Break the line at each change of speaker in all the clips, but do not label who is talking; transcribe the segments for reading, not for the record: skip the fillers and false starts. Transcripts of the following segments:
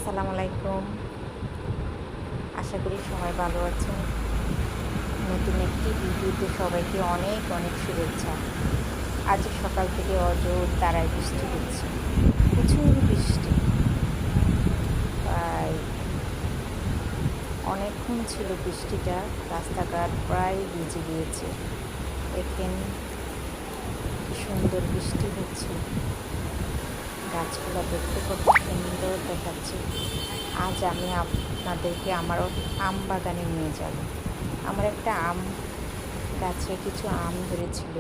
আসসালামু আলাইকুম। আশা করি সবাই ভালো আছেন। নতুন একটি ভিডিওতে সবাইকে অনেক অনেক শুভেচ্ছা। আজ সকাল থেকে অজোর তারায় বৃষ্টি হচ্ছে, প্রচুর বৃষ্টি। প্রায় অনেকক্ষণ ছিল বৃষ্টিটা, রাস্তাঘাট প্রায় ভিজে গিয়েছে। দেখেন কি সুন্দর বৃষ্টি হচ্ছে, গাছগুলো দেখতে কত সুন্দর দেখাচ্ছে। আজ আমি আপনাদেরকে আমার আম বাগানে নিয়ে যাব। আমার একটা আম গাছে কিছু আম ধরেছিল।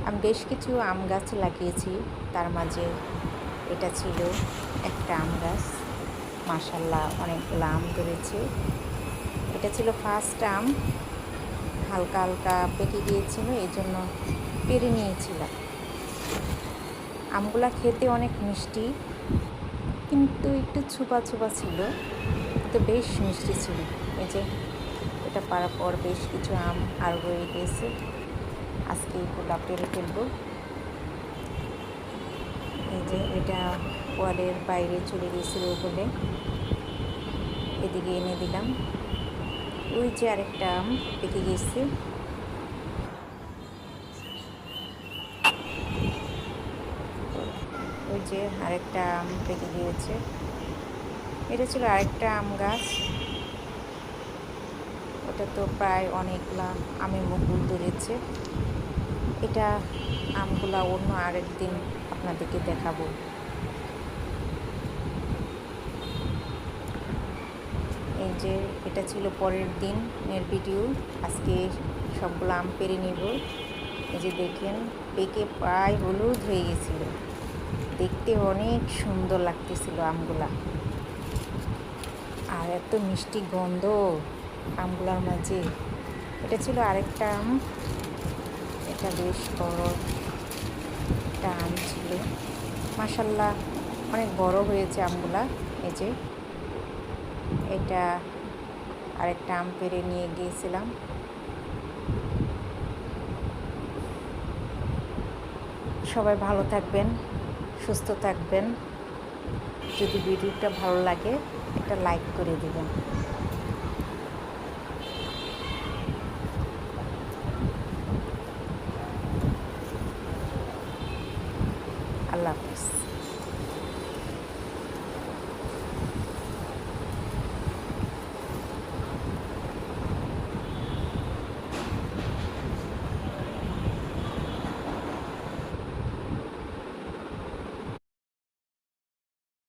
আমি বেশ কিছু আম গাছ লাগিয়েছি, তার মাঝে এটা ছিল একটা আম গাছ। মাশাআল্লাহ অনেকগুলো আম ধরেছে। এটা ছিল ফার্স্ট আম, হালকা হালকা পেকে গিয়েছিল, এই জন্য পেরে নিয়েছিলাম। আমগুলা খেতে অনেক মিষ্টি, কিন্তু একটু ছোপা ছোপা ছিল, তো বেশ মিষ্টি ছিল। এই যে এটা পাড়ার পর বেশ কিছু আম আর রয়ে গিয়েছে, আজকে এগুলো পেরে ফেলবো। এই যে এটা ওয়ালের বাইরে চলে গিয়েছিল বলে এদিকে এনে দিলাম। ওই যে আরেকটা আম পেকে গিয়েছে, ওই যে আরেকটা আম পেকে গিয়েছে। এটা ছিল আরেকটা আম গাছ, ওটা তো প্রায় অনেকগুলা আমের মুকুল ধরেছে। এটা আমগুলা অন্য আরেক দিন আপনাদেরকে দেখাবো। এই যে এটা ছিল পরের দিনের ভিডিও, আজকে সবগুলো আম পেরে নেব। এই যে দেখেন পেকে প্রায় হলুদ হয়ে গেছিল, দেখতে অনেক সুন্দর লাগতেছিল আমগুলা, আর এত মিষ্টি গন্ধ আমগুলার মাঝে। এটা ছিল আরেকটা আম, এটা বেশ বড় একটা আম ছিল। মাশাআল্লাহ অনেক বড় হয়েছে আমগুলা। এই যে এটা আরেকটা আম পেরে নিয়ে গিয়েছিলাম। সবাই ভালো থাকবেন, সুস্থ থাকবেন। যদি ভিডিওটা ভালো লাগে একটা লাইক করে দেবেন।